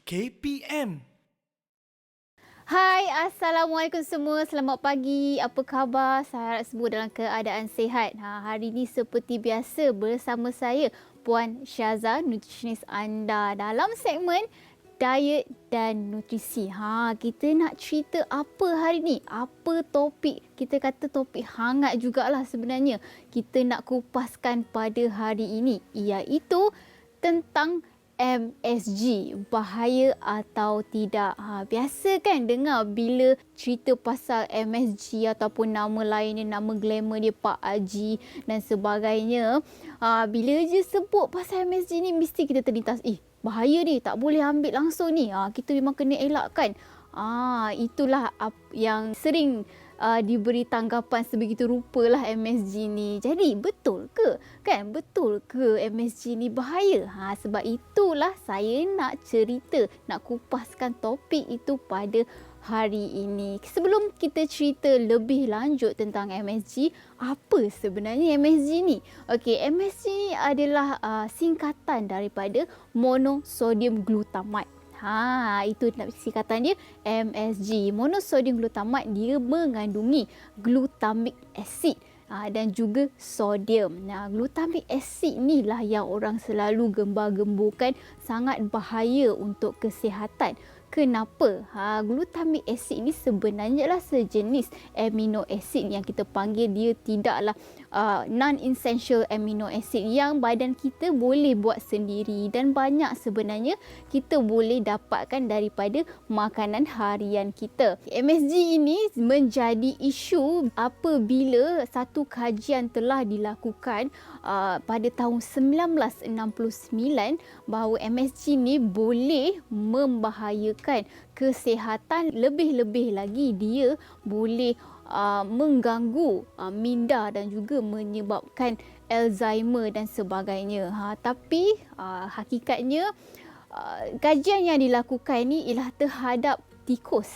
KPM. Hai, Assalamualaikum semua. Selamat pagi. Apa khabar? Saya harap semua dalam keadaan sihat. Hari ini seperti biasa bersama saya, Puan Syaza, nutritionist anda dalam segmen Diet dan Nutrisi. Kita nak cerita apa hari ni? Apa topik? Kita kata topik hangat jugalah sebenarnya. Kita nak kupaskan pada hari ini, iaitu tentang MSG, bahaya atau tidak. Biasa kan dengar bila cerita pasal MSG ataupun nama lainnya, nama glamour dia Pak Haji dan sebagainya. Bila je sebut pasal MSG ni mesti kita terlintas, bahaya ni, tak boleh ambil langsung ni. Kita memang kena elakkan. Itulah yang sering diberi tanggapan sebegitu rupalah MSG ni. Jadi betul ke? Kan betul ke MSG ni bahaya? Sebab itulah saya nak cerita, nak kupaskan topik itu pada hari ini. Sebelum kita cerita lebih lanjut tentang MSG, apa sebenarnya MSG ni? Okey, MSG ni adalah singkatan daripada monosodium glutamate. Itu singkatan dia MSG. Monosodium glutamate dia mengandungi glutamic acid dan juga sodium. Glutamic acid ni lah yang orang selalu gembar-gemburkan sangat bahaya untuk kesihatan. Kenapa? Glutamic acid ni sebenarnya lah sejenis amino acid yang kita panggil dia tidaklah non-essential amino acid yang badan kita boleh buat sendiri, dan banyak sebenarnya kita boleh dapatkan daripada makanan harian kita. MSG ini menjadi isu apabila satu kajian telah dilakukan pada tahun 1969 bahawa MSG ni boleh membahayakan kesihatan, lebih-lebih lagi dia boleh mengganggu minda dan juga menyebabkan Alzheimer dan sebagainya. Tapi hakikatnya kajian yang dilakukan ni ialah terhadap tikus,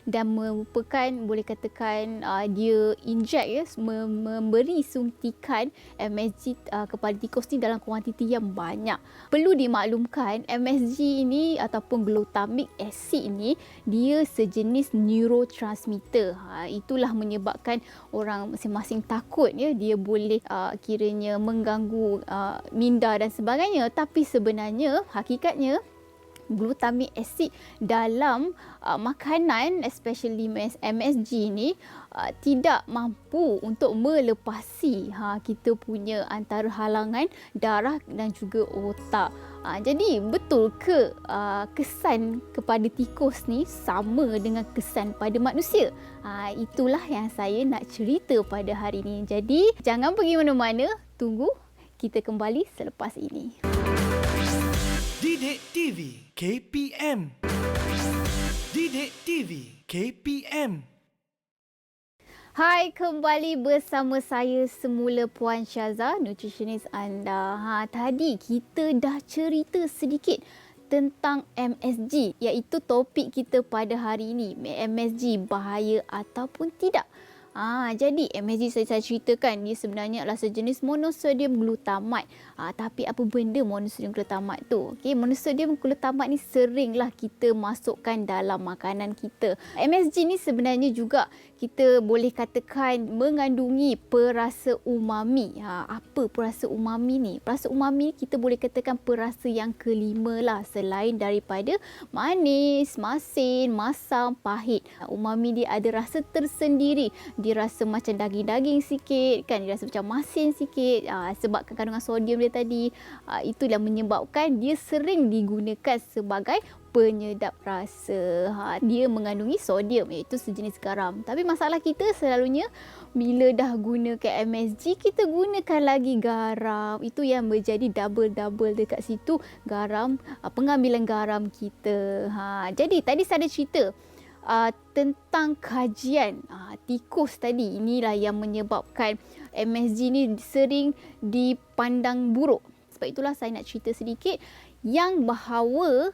dan merupakan, boleh katakan dia inject memberi suntikan MSG kepada tikus ni dalam kuantiti yang banyak. Perlu dimaklumkan MSG ini ataupun glutamic acid ni dia sejenis neurotransmitter. Itulah menyebabkan orang masing-masing takut dia boleh kiranya mengganggu minda dan sebagainya. Tapi sebenarnya hakikatnya glutamic acid dalam makanan, especially MSG ni tidak mampu untuk melepasi kita punya antara halangan darah dan juga otak. Jadi betul ke kesan kepada tikus ni sama dengan kesan pada manusia? Itulah yang saya nak cerita pada hari ini. Jadi jangan pergi mana-mana, tunggu kita kembali selepas ini. Didik TV KPM. Didik TV KPM. Hai, kembali bersama saya semula, Puan Syaza, nutritionist anda. Tadi kita dah cerita sedikit tentang MSG, iaitu topik kita pada hari ini. MSG bahaya ataupun tidak? Jadi MSG saya ceritakan dia sebenarnya adalah sejenis monosodium glutamate. Tapi apa benda monosodium glutamate tu? Monosodium glutamate ni seringlah kita masukkan dalam makanan kita. MSG ni sebenarnya juga kita boleh katakan mengandungi perasa umami. Apa perasa umami ni? Perasa umami ni kita boleh katakan perasa yang kelima lah, selain daripada manis, masin, masam, pahit. Umami dia ada rasa tersendiri. Dia rasa macam daging-daging sikit kan, dia rasa macam masin sikit sebab kandungan sodium dia tadi. Itulah menyebabkan dia sering digunakan sebagai penyedap rasa. Dia mengandungi sodium, iaitu sejenis garam. Tapi masalah kita selalunya bila dah gunakan MSG, kita gunakan lagi garam. Itu yang menjadi double-double dekat situ garam, pengambilan garam kita. Jadi tadi saya ada cerita tentang kajian tikus tadi. Inilah yang menyebabkan MSG ni sering dipandang buruk. Sebab itulah saya nak cerita sedikit yang bahawa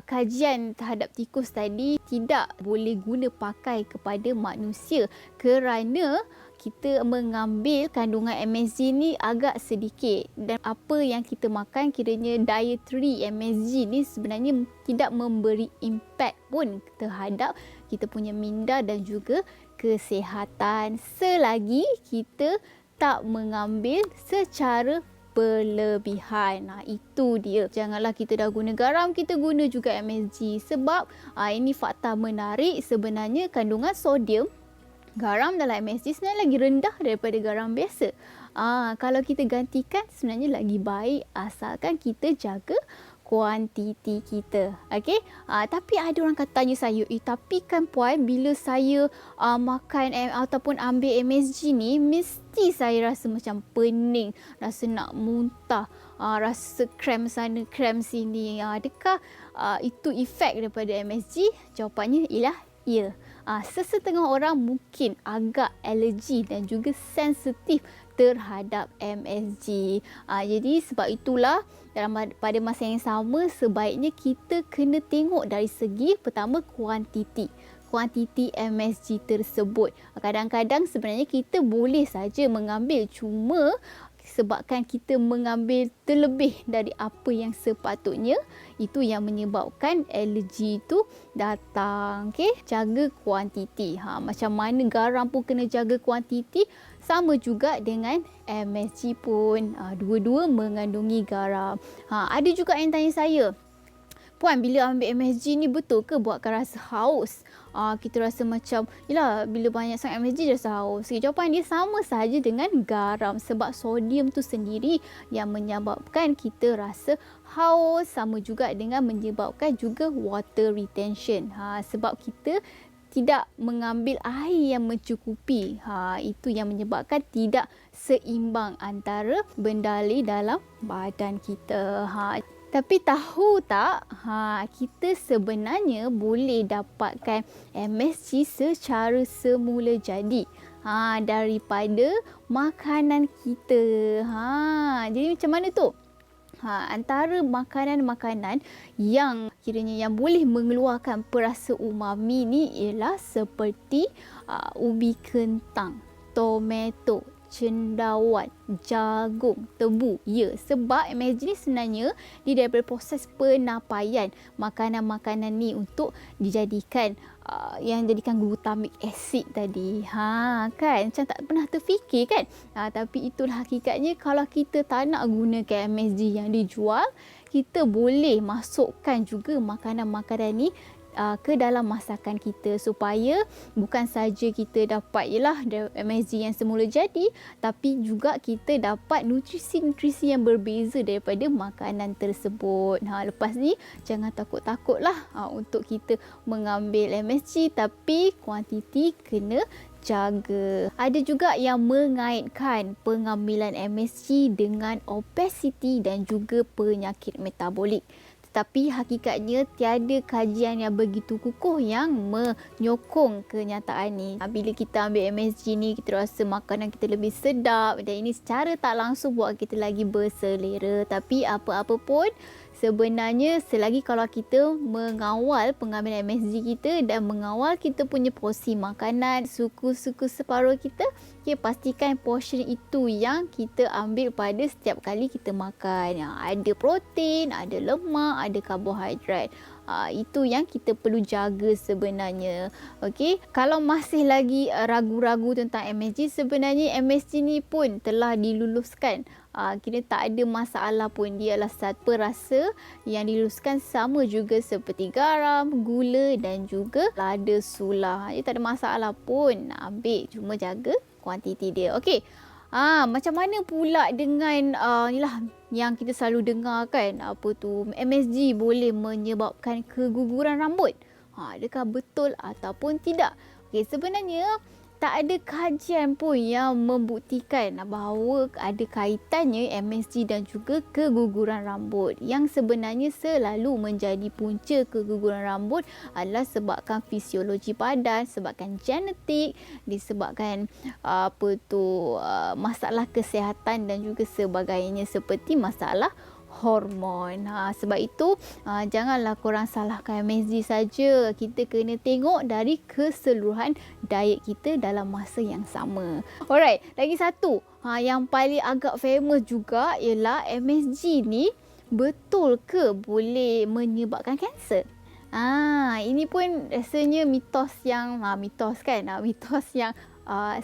kajian terhadap tikus tadi tidak boleh guna pakai kepada manusia kerana kita mengambil kandungan MSG ni agak sedikit, dan apa yang kita makan kiranya dietary MSG ni sebenarnya tidak memberi impact pun terhadap kita punya minda dan juga kesihatan selagi kita tak mengambil secara berlebihan. Itu dia. Janganlah kita dah guna garam, kita guna juga MSG. Sebab ini fakta menarik, sebenarnya kandungan sodium garam dalam MSG sebenarnya lagi rendah daripada garam biasa. Kalau kita gantikan sebenarnya lagi baik asalkan kita jaga kuantiti kita. Okey. Tapi ada orang tanya saya, tapi kan puan, bila saya makan ataupun ambil MSG ni, mesti saya rasa macam pening, rasa nak muntah, rasa kram sana, kram sini. Adakah itu efek daripada MSG? Jawapannya ialah ya. Sesetengah orang mungkin agak alergi dan juga sensitif terhadap MSG. Jadi sebab itulah pada masa yang sama sebaiknya kita kena tengok dari segi pertama kuantiti MSG tersebut. Kadang-kadang sebenarnya kita boleh saja mengambil, cuma sebabkan kita mengambil terlebih dari apa yang sepatutnya, itu yang menyebabkan alergi itu datang. Okey, jaga kuantiti. Macam mana garam pun kena jaga kuantiti, sama juga dengan MSG pun. Dua-dua mengandungi garam. Ada juga yang tanya saya, puan, bila ambil MSG ni betul ke buatkan rasa haus? Kita rasa macam, yelah, bila banyak sangat MSG rasa haus. Jawapan dia sama sahaja dengan garam, sebab sodium tu sendiri yang menyebabkan kita rasa haus, sama juga dengan menyebabkan juga water retention. Sebab kita tidak mengambil air yang mencukupi. Itu yang menyebabkan tidak seimbang antara bendali dalam badan kita. Tapi tahu tak, kita sebenarnya boleh dapatkan MSG secara semula jadi daripada makanan kita. Jadi macam mana tu? Antara makanan-makanan yang kiranya yang boleh mengeluarkan perasa umami ni ialah seperti ubi kentang, tomato, cendawan, jagung, tebu. Ya, sebab MSG ni sebenarnya dia daripada proses penapaian makanan-makanan ni untuk dijadikan yang jadikan glutamic acid tadi. Kan macam tak pernah terfikir kan? Tapi itulah hakikatnya, kalau kita tak nak gunakan MSG yang dijual, kita boleh masukkan juga makanan-makanan ni ke dalam masakan kita, supaya bukan saja kita dapat MSG yang semula jadi, tapi juga kita dapat nutrisi-nutrisi yang berbeza daripada makanan tersebut. Lepas ni jangan takut-takutlah untuk kita mengambil MSG, tapi kuantiti kena jaga. Ada juga yang mengaitkan pengambilan MSG dengan obesiti dan juga penyakit metabolik. Tapi hakikatnya tiada kajian yang begitu kukuh yang menyokong kenyataan ni. Bila kita ambil MSG ni, kita rasa makanan kita lebih sedap, dan ini secara tak langsung buat kita lagi berselera. Tapi apa-apa pun, sebenarnya selagi kalau kita mengawal pengambilan MSG kita dan mengawal kita punya porsi makanan, suku-suku separuh kita, pastikan portion itu yang kita ambil pada setiap kali kita makan. Ada protein, ada lemak, ada karbohidrat. Itu yang kita perlu jaga sebenarnya. Okey, kalau masih lagi ragu-ragu tentang MSG, sebenarnya MSG ni pun telah diluluskan. Kira tak ada masalah pun. Dia adalah satu perasa yang diluluskan, sama juga seperti garam, gula dan juga lada sula. Dia tak ada masalah pun nak ambil, cuma jaga kuantiti dia. Okey. Macam mana pula dengan yang kita selalu dengar kan, apa tu, MSG boleh menyebabkan keguguran rambut. Adakah betul ataupun tidak? Okey, sebenarnya tak ada kajian pun yang membuktikan bahawa ada kaitannya MSG dan juga keguguran rambut. Yang sebenarnya selalu menjadi punca keguguran rambut adalah sebabkan fisiologi badan, sebabkan genetik, disebabkan masalah kesihatan dan juga sebagainya, seperti masalah hormon. Sebab itu janganlah korang salahkan MSG saja. Kita kena tengok dari keseluruhan diet kita dalam masa yang sama. Alright, lagi satu yang paling agak famous juga ialah MSG ni betul ke boleh menyebabkan kanser? Ini pun rasanya mitos yang mitos yang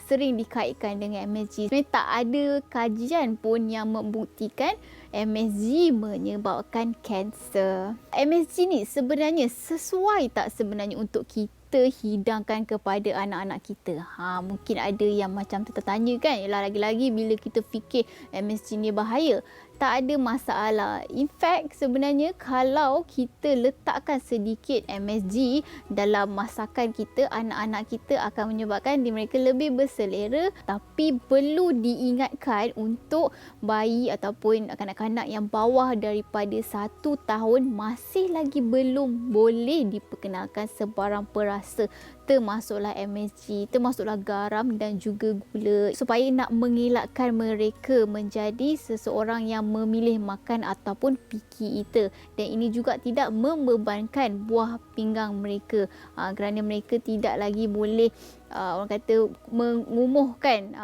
sering dikaitkan dengan MSG. Sebenarnya tak ada kajian pun yang membuktikan MSG menyebabkan kanser. MSG ni sebenarnya sesuai tak sebenarnya untuk kita hidangkan kepada anak-anak kita? Mungkin ada yang macam tertanya kan, ialah lagi-lagi bila kita fikir MSG ni bahaya. Tak ada masalah. In fact, sebenarnya kalau kita letakkan sedikit MSG dalam masakan kita, anak-anak kita akan menyebabkan mereka lebih berselera. Tapi perlu diingatkan untuk bayi ataupun kanak-kanak yang bawah daripada 1 tahun masih lagi belum boleh diperkenalkan sebarang perasa, termasuklah MSG, termasuklah garam dan juga gula, supaya nak mengelakkan mereka menjadi seseorang yang memilih makan ataupun picky eater. Dan ini juga tidak membebankan buah pinggang mereka, kerana mereka tidak lagi boleh orang kata mengumuhkan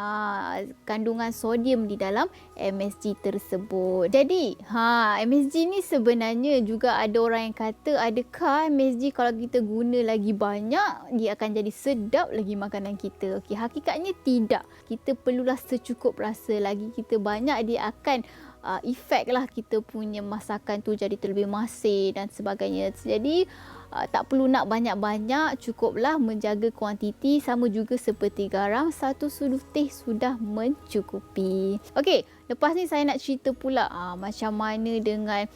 kandungan sodium di dalam MSG tersebut. Jadi MSG ni sebenarnya juga ada orang yang kata, adakah MSG kalau kita guna lagi banyak dia akan jadi sedap lagi makanan kita? Okey, hakikatnya tidak. Kita perlulah secukup rasa. Lagi kita banyak dia akan efek lah kita punya masakan tu jadi terlebih masin dan sebagainya. Jadi tak perlu nak banyak-banyak, cukuplah menjaga kuantiti. Sama juga seperti garam, 1 sudu teh sudah mencukupi. Okey, lepas ni saya nak cerita pula macam mana dengan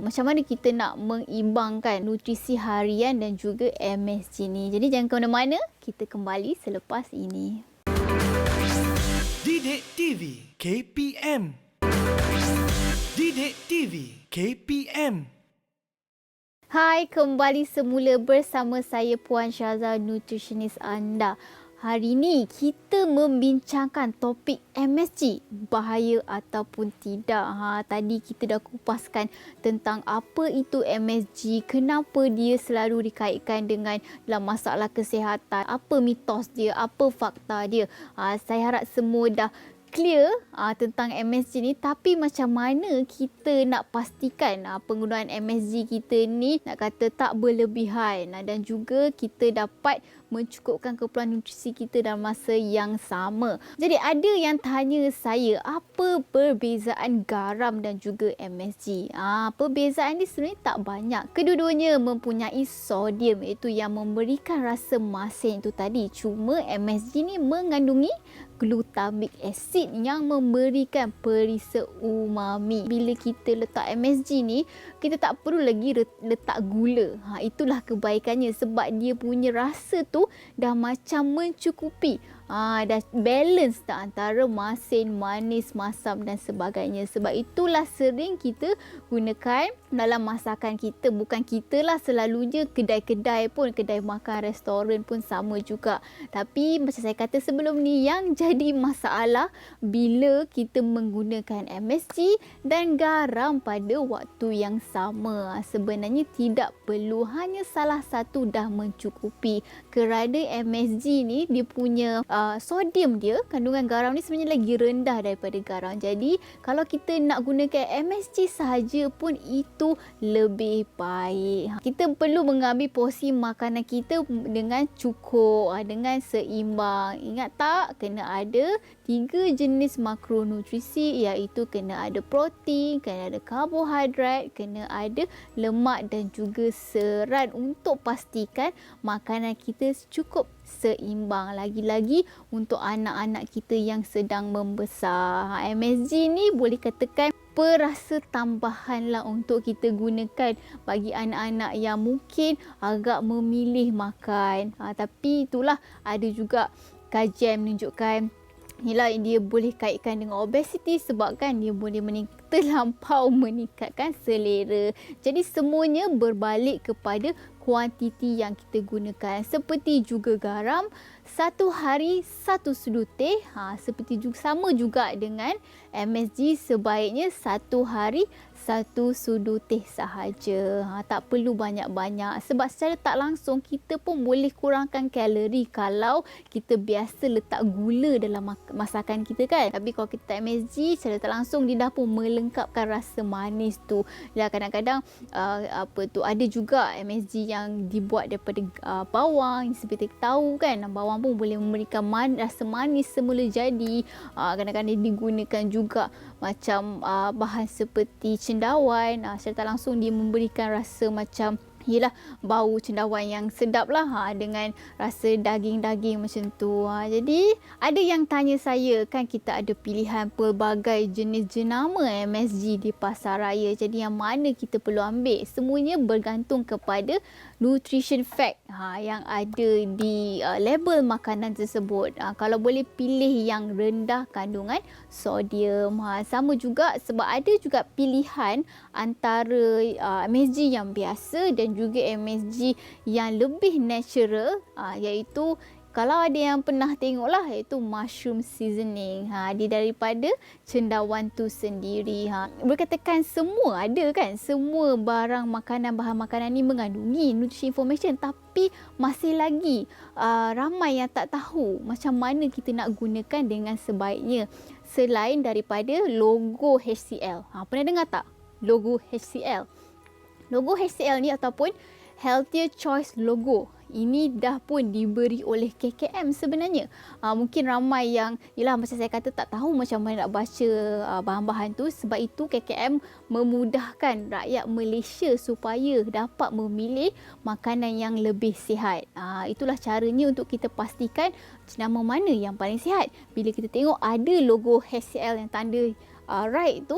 macam mana kita nak mengimbangkan nutrisi harian dan juga MSG ni. Jadi jangan ke mana-mana, kita kembali selepas ini. Didik TV KPM. Didik TV KPM. Hai, kembali semula bersama saya Puan Syaza, nutritionist anda. Hari ini kita membincangkan topik MSG, bahaya ataupun tidak. Tadi kita dah kupaskan tentang apa itu MSG, kenapa dia selalu dikaitkan dengan dalam masalah kesihatan, apa mitos dia, apa fakta dia. Saya harap semua dah clear tentang MSG ni. Tapi macam mana kita nak pastikan penggunaan MSG kita ni nak kata tak berlebihan dan juga kita dapat mencukupkan keperluan nutrisi kita dalam masa yang sama. Jadi ada yang tanya saya, apa perbezaan garam dan juga MSG? Perbezaan ni sebenarnya tak banyak. Kedua-duanya mempunyai sodium, iaitu yang memberikan rasa masin itu tadi. Cuma MSG ni mengandungi glutamic acid yang memberikan perisa umami. Bila kita letak MSG ni, kita tak perlu lagi letak gula. Itulah kebaikannya, sebab dia punya rasa tu dah macam mencukupi. Dah balance tak antara masin, manis, masam dan sebagainya. Sebab itulah sering kita gunakan dalam masakan kita. Bukan kita lah selalunya, kedai-kedai pun, kedai makan, restoran pun sama juga. Tapi macam saya kata sebelum ni, yang jadi masalah bila kita menggunakan MSG dan garam pada waktu yang sama. Sebenarnya tidak perlu, hanya salah satu dah mencukupi. Kerana MSG ni dia punya sodium dia, kandungan garam ni sebenarnya lagi rendah daripada garam. Jadi kalau kita nak gunakan MSG sahaja pun itu lebih baik. Kita perlu mengambil porsi makanan kita dengan cukup, dengan seimbang. Ingat tak, kena ada 3 jenis makronutrisi, iaitu kena ada protein, kena ada karbohidrat, kena ada lemak dan juga serat, untuk pastikan makanan kita cukup seimbang. Lagi-lagi untuk anak-anak kita yang sedang membesar. MSG ni boleh katakan perasa tambahan lah untuk kita gunakan bagi anak-anak yang mungkin agak memilih makan. Tapi itulah, ada juga kajian menunjukkan inilah dia boleh kaitkan dengan obesiti, sebabkan dia boleh terlampau meningkatkan selera. Jadi semuanya berbalik kepada kuantiti yang kita gunakan. Seperti juga garam, satu hari satu sudu teh. Seperti sama juga dengan MSG, sebaiknya satu hari satu sudu teh sahaja. Tak perlu banyak-banyak sebab secara tak langsung kita pun boleh kurangkan kalori kalau kita biasa letak gula dalam masakan kita kan. Tapi kalau kita MSG, secara tak langsung dia dah pun melengkapkan rasa manis tu. Dan kadang-kadang ada juga MSG yang dibuat daripada bawang, seperti kita tahu kan, bawang pun boleh memberikan rasa manis semula jadi. Kadang-kadang dia digunakan juga macam bahan seperti cendawan. Secara tak langsung dia memberikan rasa macam bau cendawan yang sedap lah, dengan rasa daging-daging macam tu. Jadi ada yang tanya saya, kan kita ada pilihan pelbagai jenis jenama MSG di pasar raya. Jadi yang mana kita perlu ambil? Semuanya bergantung kepada nutrition fact yang ada di label makanan tersebut. Kalau boleh pilih yang rendah kandungan sodium. Sama juga sebab ada juga pilihan antara MSG yang biasa dan juga MSG yang lebih natural, iaitu kalau ada yang pernah tengok lah, iaitu mushroom seasoning. Dia daripada cendawan tu sendiri. Berkatakan semua ada kan, semua bahan makanan ni mengandungi nutrition information, tapi masih lagi ramai yang tak tahu macam mana kita nak gunakan dengan sebaiknya selain daripada logo HCL. Pernah dengar tak logo HCL? Logo HCL ni ataupun Healthier Choice logo, ini dah pun diberi oleh KKM sebenarnya. Mungkin ramai yang macam saya kata tak tahu macam mana nak baca bahan-bahan tu. Sebab itu KKM memudahkan rakyat Malaysia supaya dapat memilih makanan yang lebih sihat. Itulah caranya untuk kita pastikan jenama mana yang paling sihat. Bila kita tengok ada logo HCL yang tanda right tu,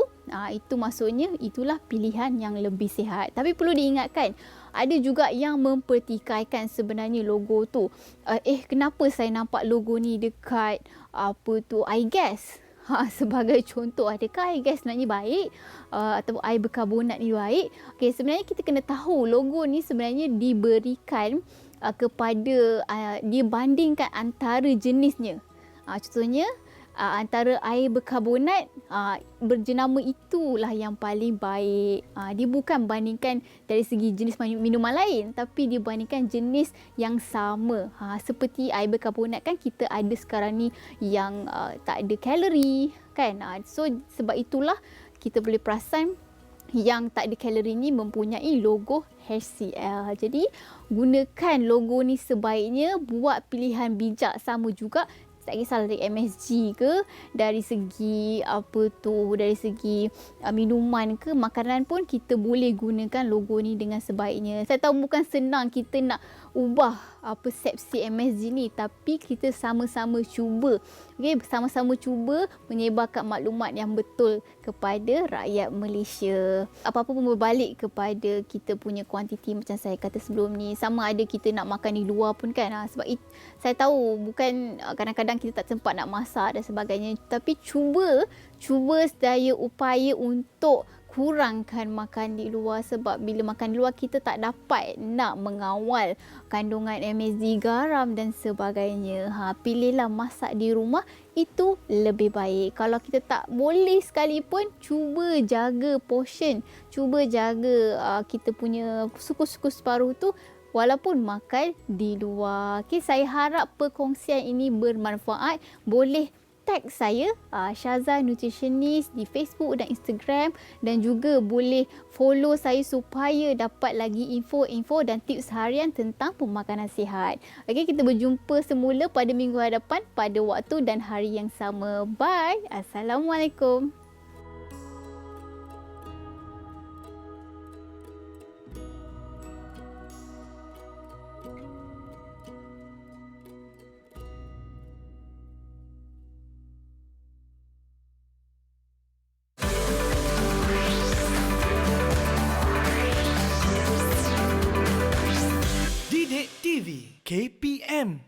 itu maksudnya itulah pilihan yang lebih sihat. Tapi perlu diingatkan, ada juga yang mempertikaikan sebenarnya logo tu. Kenapa saya nampak logo ni dekat air gas? Sebagai contoh, adakah air gas sebenarnya baik? Atau air berkarbonat ni baik? Sebenarnya kita kena tahu logo ni sebenarnya diberikan kepada dibandingkan antara jenisnya. Contohnya antara air berkarbonat berjenama itulah yang paling baik. Dia bukan bandingkan dari segi jenis minuman lain, tapi dibandingkan jenis yang sama. Seperti air berkarbonat kan kita ada sekarang ni yang tak ada kalori kan. So sebab itulah kita boleh perasan yang tak ada kalori ni mempunyai logo HCL. Jadi gunakan logo ni sebaiknya, buat pilihan bijak. Sama juga tak kisahlah dari MSG ke, dari segi dari segi minuman ke, makanan pun kita boleh gunakan logo ni dengan sebaiknya. Saya tahu bukan senang kita nak ubah persepsi MSG ni, tapi kita sama-sama cuba. Sama-sama cuba menyebarkan maklumat yang betul kepada rakyat Malaysia. Apa-apa pun berbalik kepada kita punya kuantiti macam saya kata sebelum ni. Sama ada kita nak makan di luar pun kan. Sebab saya tahu bukan kadang-kadang kita tak sempat nak masak dan sebagainya, tapi cuba sedaya upaya untuk kurangkan makan di luar. Sebab bila makan di luar kita tak dapat nak mengawal kandungan MSG, garam dan sebagainya. Pilihlah masak di rumah, itu lebih baik. Kalau kita tak boleh sekalipun, cuba jaga portion, cuba jaga kita punya suku-suku separuh tu walaupun makan di luar. Saya harap perkongsian ini bermanfaat. Boleh tag saya Syaza Nutritionist di Facebook dan Instagram, dan juga boleh follow saya supaya dapat lagi info-info dan tips harian tentang pemakanan sihat. Kita berjumpa semula pada minggu hadapan pada waktu dan hari yang sama. Bye. Assalamualaikum. Didik TV KPM